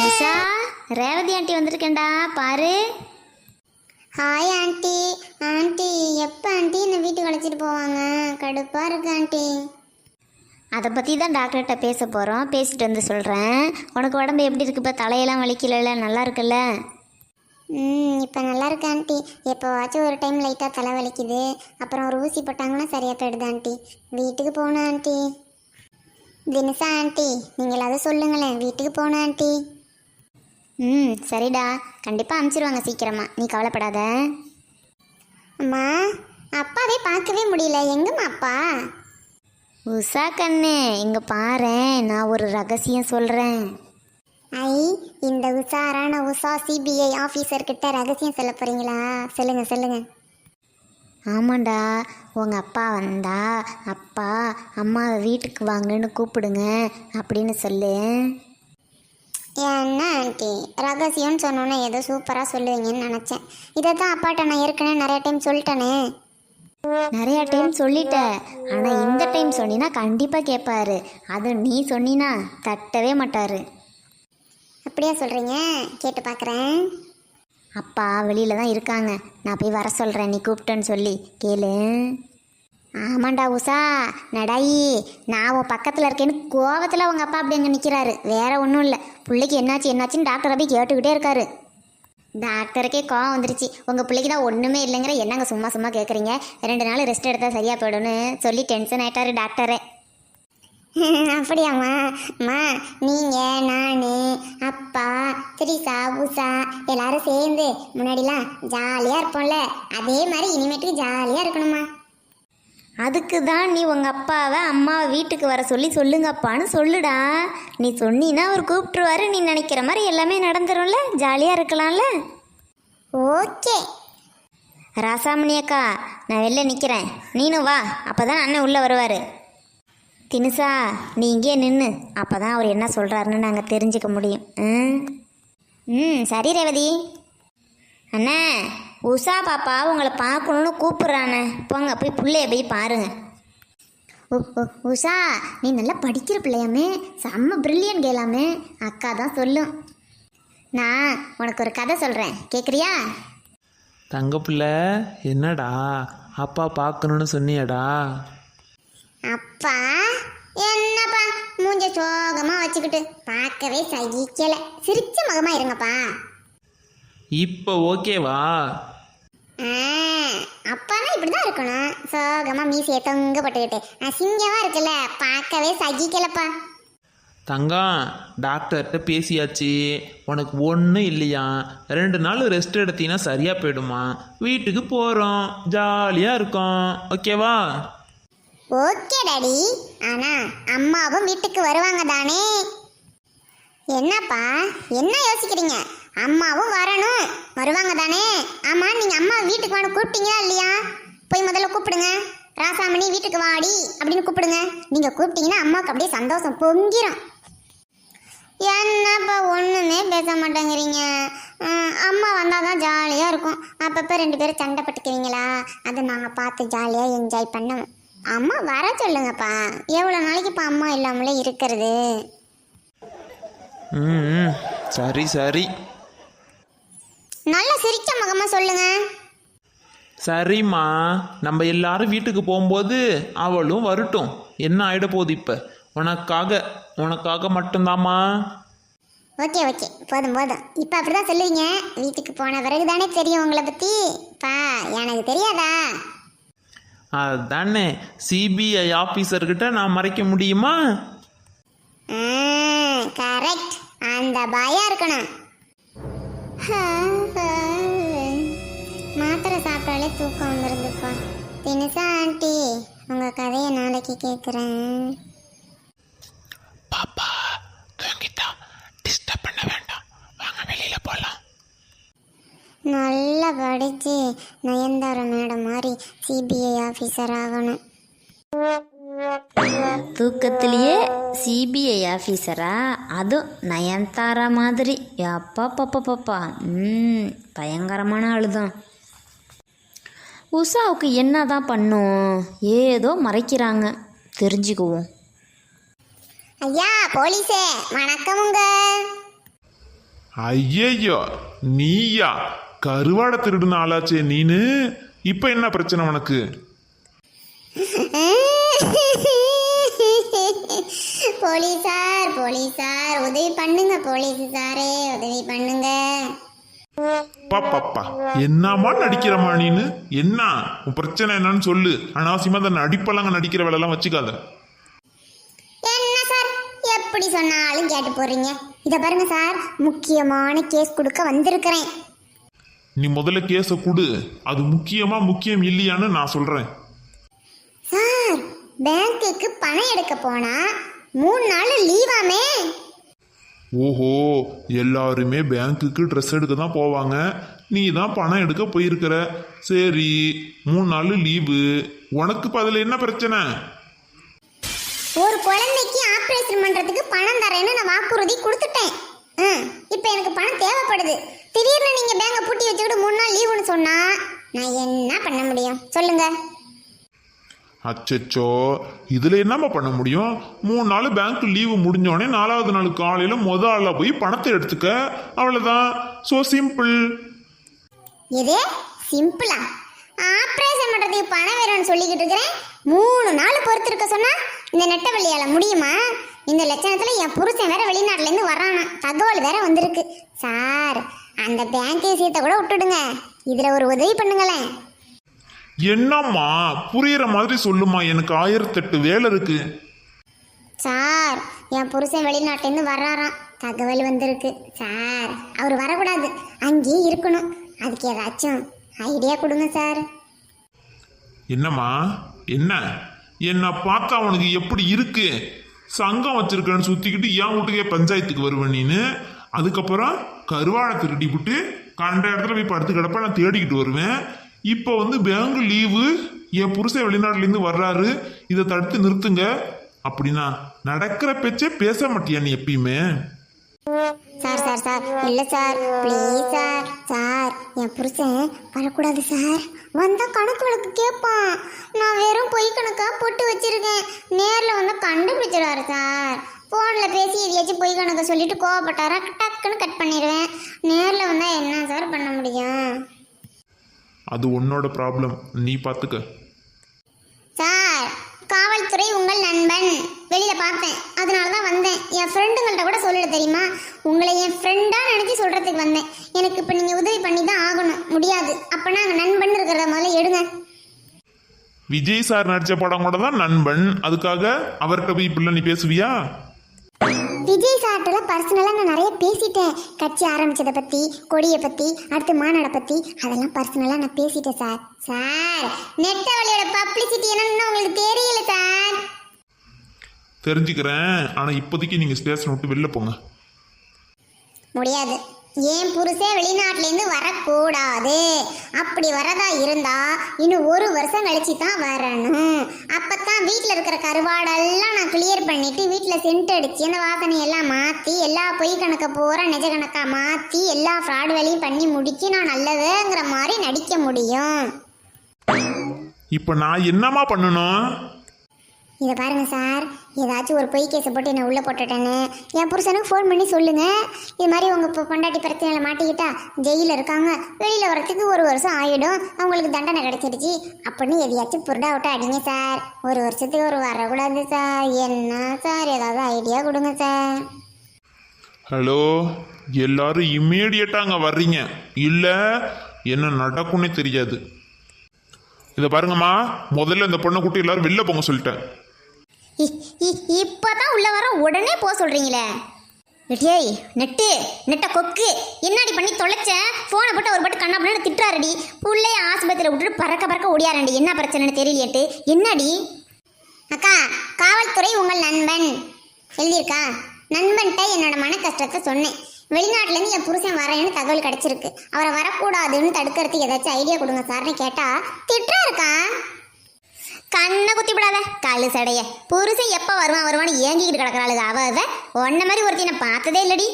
Usha, Revathi aunty வந்திருக்கேன்டா பாரு. Hi aunty. Aunty எப்போ aunty என்னை வீட்டுக்கு அழைச்சிட்டு போவாங்க? கடுப்பாக இருக்கு ஆண்டி. அதை பற்றி தான் டாக்டர்கிட்ட பேச போகிறோம். பேசிட்டு வந்து சொல்கிறேன். உனக்கு உடம்பு எப்படி இருக்கு? இப்போ தலையெல்லாம் வலிக்கல, நல்லா இருக்குல்ல? இப்போ நல்லா இருக்கு ஆண்டி. எப்போவாச்சும் ஒரு டைம் லைட்டாக தலை வலிக்குது. அப்புறம் ஒரு ஊசி போட்டாங்கன்னா சரியாக போயிடுது ஆண்டி. வீட்டுக்கு போகணும் ஆண்டி. தினசா ஆண்டி, நீங்களாவது சொல்லுங்களேன், வீட்டுக்கு போகணும் ஆண்டி. சரிடா, கண்டிப்பாக அனுப்பிச்சிருவாங்க சீக்கிரமாக, நீ கவலைப்படாத. அம்மா, அப்பாவே பார்க்கவே முடியல. எங்கம்மா அப்பா? உஷா கண்ணு, இங்கே பாரேன், நான் ஒரு ரகசியம் சொல்கிறேன். ஐ, இந்த உஷாரான உஷா சிபிஐ ஆஃபீஸர்கிட்ட ரகசியம் சொல்ல போகிறீங்களா? சொல்லுங்கள் சொல்லுங்கள். ஆமாண்டா, உங்கள் அப்பா வந்தா அப்பா அம்மாவை வீட்டுக்கு வாங்கன்னு கூப்பிடுங்க அப்படின்னு சொல்லு. என்ன ஆண்டி, ரகசியம்னு சொன்னோன்னே ஏதோ சூப்பராக சொல்லுவீங்கன்னு நினச்சேன். இதை தான் அப்பாட்ட நான் ஏற்கனவே நிறைய டைம் சொல்லிட்டேனே. நிறையா டைம் சொல்லிட்ட, ஆனால் இந்த டைம் சொன்னினா கண்டிப்பாக கேட்பாரு. அது நீ சொன்னினா தட்டவே மாட்டார். அப்படியா சொல்கிறீங்க? கேட்டு பார்க்குறேன். அப்பா வெளியில் தான் இருக்காங்க, நான் போய் வர சொல்கிறேன், நீ கூப்பிட்டேன்னு சொல்லி கேளு. ஆமாண்டா உஷா, நடாயி, நான் உன் பக்கத்தில் இருக்கேன்னு கோவத்தில் உங்கள் அப்பா அப்படி அங்கே நிற்கிறாரு. வேறு ஒன்றும் இல்லை, பிள்ளைக்கு என்னாச்சுன்னு டாக்டரை போய் கேட்டுக்கிட்டே இருக்காரு. டாக்டருக்கே கோவம் வந்துருச்சு. உங்கள் பிள்ளைக்கு தான் ஒன்றுமே இல்லைங்கிற, என்னங்க சும்மா சும்மா கேட்குறீங்க, 2 நாள் ரெஸ்ட் எடுத்தால் சரியாக போயிடும்னு சொல்லி டென்ஷன் ஆகிட்டாரு டாக்டரே. அப்படியாம்மா? அம்மா, நீங்கள், நான், அப்பா, திரிசா, உஷா எல்லாரும் சேர்ந்து முன்னாடிலாம் ஜாலியாக இருப்போம்ல, அதே மாதிரி இனிமேட்டுக்கு ஜாலியாக இருக்கணுமா? அதுக்கு தான் நீ உங்கள் அப்பாவை அம்மாவை வீட்டுக்கு வர சொல்லி சொல்லுங்கப்பான்னு சொல்லுடா. நீ சொன்னீன்னா அவர் கூப்பிட்டுருவாரு. நீ நினைக்கிற மாதிரி எல்லாமே நடந்துரும்ல, ஜாலியாக இருக்கலாம்ல. ஓகே ராசாமணி அக்கா, நான் வெளில நிற்கிறேன், நீனும் வா, அப்போ தான் அண்ணன் உள்ளே வருவார். தினுசா, நீ இங்கே நின்று, அப்போ தான் அவர் என்ன சொல்கிறாருன்னு நாங்கள் தெரிஞ்சுக்க முடியும். சரி ரேவதி. அண்ணே, உஷா பாப்பா உங்களை பார்க்கணுன்னு கூப்பிட்றானே, போங்க போய் பிள்ளைய போய் பாருங்க. உஷா, நீ நல்லா படிக்கிற பிள்ளையாமே, செம்ம பிரில்லியன் கேளாமே, அக்கா தான் சொல்லும். நான் உனக்கு ஒரு கதை சொல்கிறேன், கேட்குறியா? தங்க பிள்ளை, என்னடா அப்பா பார்க்கணுன்னு சொன்னியடா? அப்பா என்னப்பா மூஞ்ச சோகமாக வச்சுக்கிட்டு, பார்க்கவே சகிக்கலை. சிரிச்ச முகமாக இருங்கப்பா. இப்போ ஓகேவா? அப்பானா இப்படி தான் இருக்கணும், சோகமாக மீசையை தொங்க போட்டுக்கிட்டு அசிங்கமாக இருக்குல்ல, பார்க்கவே சகிக்கலப்பா. தங்கம், டாக்டர்கிட்ட பேசியாச்சு, உனக்கு ஒன்றும் இல்லையா, 2 நாள் ரெஸ்ட் எடுத்தீங்கன்னா சரியாக போயிடுமா, வீட்டுக்கு போகிறோம், ஜாலியாக இருக்கோம், ஓகேவா? ஓகே டாடி, ஆனால் அம்மாவும் வீட்டுக்கு வருவாங்க தானே? என்னப்பா என்ன யோசிக்கிறீங்க? அம்மாவும் வரணும், வருவாங்க தானே? ஆமாம், நீங்கள் அம்மா வீட்டுக்கு வாங்க கூப்பிட்டீங்களா இல்லையா? போய் முதல்ல கூப்பிடுங்க. ராசாமணி வீட்டுக்கு வாடி அப்படின்னு கூப்பிடுங்க. நீங்கள் கூப்பிட்டீங்கன்னா அம்மாவுக்கு அப்படியே சந்தோஷம் பொங்கிரும். என்னப்பா ஒன்றுமே பேச மாட்டேங்கிறீங்க? அம்மா வந்தால் தான் ஜாலியாக இருக்கும். அப்பப்போ 2 பேரும் சண்டை பட்டுக்குவீங்களா? அதை நாங்கள் பார்த்து ஜாலியாக என்ஜாய் பண்ணுவோம். அம்மா வர சொல்லுங்கப்பா. எவ்வளோ நாளைக்கு இப்போ அம்மா இல்லாமலே இருக்கிறது? சரி சரி, நல்ல சிரிச்ச முகமாக சொல்லுங்க. சரிம்மா, நம்ம எல்லாரும் வீட்டுக்கு போகும்போது அவளும் வரட்டும், என்ன ஆகிட போகுது இப்போ, உனக்காக மட்டும்தாம்மா. ஓகே ஓகே, போதும் போதும். இப்போ அப்படி தான் சொல்லுவீங்க. வீட்டுக்கு போன பிறகு தானே தெரியும் உங்களை பற்றி. பா, எனக்கு தெரியாதா? அதுதானே, சிபிஐ ஆஃபீஸர்கிட்ட நான் மறைக்க முடியுமா? கரெக்ட், அந்த பயம் இருக்கணும். மாத்திரை சாப்பிட்டாலே தூக்கம் வந்துருந்துப்பா. தினசா ஆண்டி, உங்கள் கதையை நாளைக்கு கேட்குறேன். பாப்பா தூங்கிட்டா, டிஸ்டர்ப் பண்ண வேண்டாம், வாங்க வெளியில போகலாம். நல்லா படித்து நயன்தாரா மேடம் மாதிரி சிபிஐ ஆஃபீஸர் ஆகணும். தூக்கத்திலேயே சிபிஐ ஆஃபீஸரா? அதுவும் நயன்தாரா மாதிரி? அப்பா பாப்பா பாப்பா, பயங்கரமான ஆளுதான். உஷாவுக்கு என்ன தான் பண்ணும்? ஏதோ மறைக்கிறாங்க, தெரிஞ்சுக்குவோம். ஐயா போலீஸே, வணக்கமுங்க. ஐயையோ, நீயா கருவாடை திருடுன ஆளாச்சே நீனு. இப்ப என்ன பிரச்சனை உனக்கு? போலீசார் போலீசார் உதவி பண்ணுங்க, போலீஸ் சாரே உதவி பண்ணுங்க. பாப்பா என்னம்மா நடிக்கிறமா நீனு? என்ன உன் பிரச்சனை என்னன்னு சொல்லு. அனாவசியமா அந்த நடிப்பெல்லாம் நடிக்கிற வேலையெல்லாம் வச்சுக்காத. என்ன சார் எப்படி சொன்னாலும் கேட்டு போறீங்க. இத பாருங்க சார், முக்கியமான கேஸ் கொடுக்க வந்திருக்கிறேன். நீ முதல்ல கேஸை கொடு. அது முக்கியம் இல்லையான்னு நான் சொல்றேன். சார், பேங்க்குக்கு பணம் எடுக்க போனா 3 நாள் லீவாமே. ஓஹோ, எல்லாருமே பேங்க்குக்கு ட்ரெஸ் எடுக்க தான் போவாங்க. நீ தான் பணம் எடுக்க போயிருக்கிற. சரி, 3 நாள் லீவு. உனக்கு இப்ப அதுல என்ன பிரச்சனை? ஒரு குழந்தைக்கு ஆபரேஷன் பண்றதுக்கு பணம் தரேன்னு நான் வாக்குறுதி கொடுத்துட்டேன். இப்போ எனக்கு பணம் தேவைப்படுது. திடீர்னு நீங்க பேங்கை பூட்டி வச்சுக்கிட்டு 3 நாள் லீவுன்னு சொன்னா நான் என்ன பண்ண முடியும் சொல்லுங்க? அச்சச்சோ, இதுல என்னம்மா பண்ண முடியும்? 3 நாள் பேங்க் லீவு முடிஞ்சோடனே 4வது நாள் காலையில ஆளா போய் பணத்தை எடுத்துக்க. அவ்வளவுதான். So simple. இது சிம்பிளா? ஆபரேஷன் பண்றதுக்கு பணம் வேணும்னு சொல்லிக்கிட்டு இருக்கிறேன். 3 நாள் பொறுத்திருக்க சொன்னா இந்த நெட்டவெளியால முடியுமா? இந்த லட்சணத்துல என் புருஷன் வேற வெளிநாட்டுல இருந்து வர்றானா, தகவல் வேற வந்திருக்கு. சார், அந்த பேங்க் விஷயத்தை கூட விட்டுடுங்க, இதுல ஒரு உதவி பண்ணுங்களேன். என்னம்மா புரியுற மாதிரி சொல்லுமா, எனக்கு 1008 வேலை இருக்கு. சார், என் புருஷன் வெளிநாட்டிலேருந்து வர்றாராம், தகவல் வந்திருக்கு. சார், அவர் வரக்கூடாது, அங்கேயே இருக்கணும். அதுக்கு ஏதாச்சும் ஐடியா கொடுங்க சார். என்னம்மா என்ன பார்த்தா அவனுக்கு எப்படி இருக்கு? சங்கம் வச்சிருக்கேன்னு சுத்திக்கிட்டு என் வீட்டுக்கே பஞ்சாயத்துக்கு வருவேன் நீனு. அதுக்கப்புறம் கருவாடை திருடி விட்டு கண்ட இடத்துல போய் படுத்து கிடப்ப நான் தேடிக்கிட்டு வருவேன். இப்போ பேங்க் லீவு, என் புருஷன் வெளிநாட்டுலேருந்து வர்றாரு, இதை தடுத்து நிறுத்துங்க அப்படின்னா நடக்கிற பேச்சே பேச மாட்டியா நீ எப்பயுமே? சார் சார் சார் இல்லை சார், ப்ளீஸ் சார். சார், என் புருஷன் வரக்கூடாது சார். வந்தால் கணக்கு வழக்கு கேட்பான். நான் வெறும் பொய் கணக்காக போட்டு வச்சிருக்கேன். நேரில் வந்து கண்டுபிடிச்சிடுவாரு சார். ஃபோனில் பேசி எதையாச்சும் பொய் கணக்கை சொல்லிட்டு கோவப்பட்டாரா டக்குன்னு கட் பண்ணிடுவேன். நேரில் வந்தால் என்ன சார் பண்ண முடியும்? அது உன்னோட ப்ராப்ளம், நீ பார்த்துக்க. சார், காவல்துறை உங்கள் நண்பன். வெளியில் பார்த்தேன், அதனால தான் வந்தேன். என் ஃப்ரெண்டுங்கள்ட்ட கூட சொல்லல தெரியுமா? உங்களை என் ஃப்ரெண்டாக நினச்சி சொல்கிறதுக்கு வந்தேன். எனக்கு இப்போ நீங்கள் உதவி பண்ணி தான் ஆகணும். முடியாது அப்போனா அங்கே நண்பன் இருக்கிறத முதல்ல எடுங்க. விஜய் சார் நடிச்ச படம் கூட தான் நண்பன். அதுக்காக அவர்கிட்ட போய் இப்படிலாம் நீ பேசுவியா? விஜய் சார்கிட்ட பர்சனலாக நான் நிறைய பேசிட்டேன். கட்சி ஆரம்பிச்சதை பற்றி, கொடியை பற்றி, அடுத்து மாநாடை பற்றி, அதெல்லாம் பர்சனலாக நான் பேசிட்டேன் சார். சார், நெட்டவழியோட பப்ளிசிட்டி என்னன்னு உங்களுக்கு தெரியல சார். தெரிஞ்சுக்கிறேன், ஆனால் இப்போதைக்கு நீங்கள் ஸ்டேஷன் விட்டு வெளில போங்க. முடியாது. என் புருஷன் வெளிநாட்டிலேருந்து வரக்கூடாது. அப்படி வரதா இருந்தா இன்னும் 1 வருஷம் கழிச்சு தான் வரணும். அப்பத்தான் வீட்டில் இருக்கிற கருவாடெல்லாம் நான் கிளியர் பண்ணிட்டு வீட்டில் சென்ட் அடிச்சு அந்த வாசனையெல்லாம் மாற்றி எல்லா பொய் கணக்கை பூரா நிஜ கணக்காக மாற்றி எல்லா ஃப்ராட் வேலையும் பண்ணி முடிச்சு நான் நல்லதுங்கிற மாதிரி நடிக்க முடியும். இப்போ நான் என்னம்மா பண்ணணும்? இதை பாருங்க சார், ஏதாச்சும் ஒரு பொய் கேஸை போட்டு என்னை உள்ளே போட்டுட்டேன்னு என் புருஷனுக்கு ஃபோன் பண்ணி சொல்லுங்கள். இது மாதிரி உங்கள் இப்போ பொண்டாட்டி பிரச்சனையில் மாட்டிக்கிட்டா ஜெயிலில் இருக்காங்க, வெளியில் வரத்துக்கு 1 வருஷம் ஆகிடும், அவங்களுக்கு தண்டனை கிடைச்சிருச்சு அப்படின்னு எதையாச்சும் புருடா விட்டு அடிங்க சார். 1 வருஷத்துக்கு ஒரு வரக்கூடாது சார். என்ன சார், ஏதாவது ஐடியா கொடுங்க சார். ஹலோ, எல்லாரும் இம்மீடியட்டாக அங்கே வர்றீங்க, இல்லை என்ன நடக்கும்னே தெரியாது. இதை பாருங்கம்மா, முதல்ல இந்த பொண்ணை கூட்டி எல்லாரும் வெளில போங்க சொல்லிட்டேன். இப்பதான் உள்ள வர உடனே போக சொல்றீங்களே? டேய் நெட்ட கொக்கு, என்னடி பண்ணி தொலைச்ச? போனை போட்டு ஒரு பட்டு கண்ணா பண்ணு திட்டுறாருடி. புள்ளைய ஆஸ்பத்திரியில் விட்டுட்டு பறக்க ஓடியாரண்டி. என்ன பிரச்சனைன்னு தெரியலையேட்டு. என்னடி? அக்கா, காவல்துறை உங்கள் நண்பன் எழுதியிருக்கா? நண்பன்கிட்ட என்னோட மன கஷ்டத்தை சொன்னேன். வெளிநாட்டிலேருந்து என் புருஷன் வரேன்னு தகவல் கிடைச்சிருக்கு. அவரை வரக்கூடாதுன்னு தடுக்கிறதுக்கு ஏதாச்சும் ஐடியா கொடுங்க சார்னு கேட்டா திட்டா இருக்கா. கண்ணை குத்தி விடாத காலு சடைய. புருஷன் எப்போ வருவான்னு ஏங்கிக்கிட்டு கிடக்குறாளுங்க. அவ ஒன்ன மாதிரி ஒருத்தி நான் பார்த்ததே இல்லடி.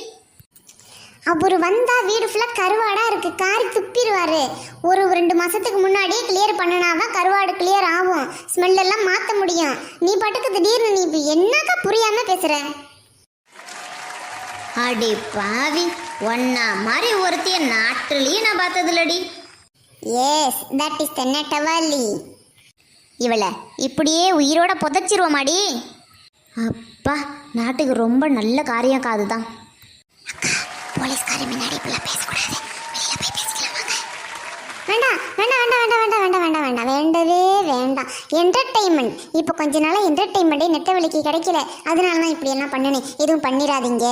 அவர் வந்தா வீடு ஃபுல்லாக கருவாடா இருக்கு, காரி துப்பிடுவாரு. ஒரு 2 மாசத்துக்கு முன்னாடியே கிளியர் பண்ணினாதான் கருவாடு கிளியர் ஆகும், ஸ்மெல்லெல்லாம் மாற்ற முடியும். நீ பாட்டுக்கு திடீர்னு நீ என்னக்கா புரியாம பேசுற? அடி பாவி, ஒன்னா மாதிரி ஒருத்திய நாட்டுலயும் நான் பார்த்ததில்லடி. எஸ், தட் இஸ் த நெட்டவள்ளி. இவளை இப்படியே உயிரோட புதைச்சிருவோமாடி. அப்பா, நாட்டுக்கு ரொம்ப நல்ல காரியம் காதுதான். போலீஸ்காரி முன்னாடி இப்பெல்லாம் பேசக்கூடாது, வெளியில போய் பேசிக்கலாம் வாங்க. வேண்டாம் வேண்டாம் வேண்டாம் வேண்டாம் வேண்டாம் வேண்டாம் வேண்டாம் வேண்டவே வேண்டாம். என்டர்டெயின்மெண்ட் இப்போ கொஞ்ச நாளாக என்டர்டெயின்மெண்ட்டே நெட்டவழிக்கு கிடைக்கல, அதனால தான் இப்படி எல்லாம் பண்ணினேன். எதுவும் பண்ணிடாதீங்க.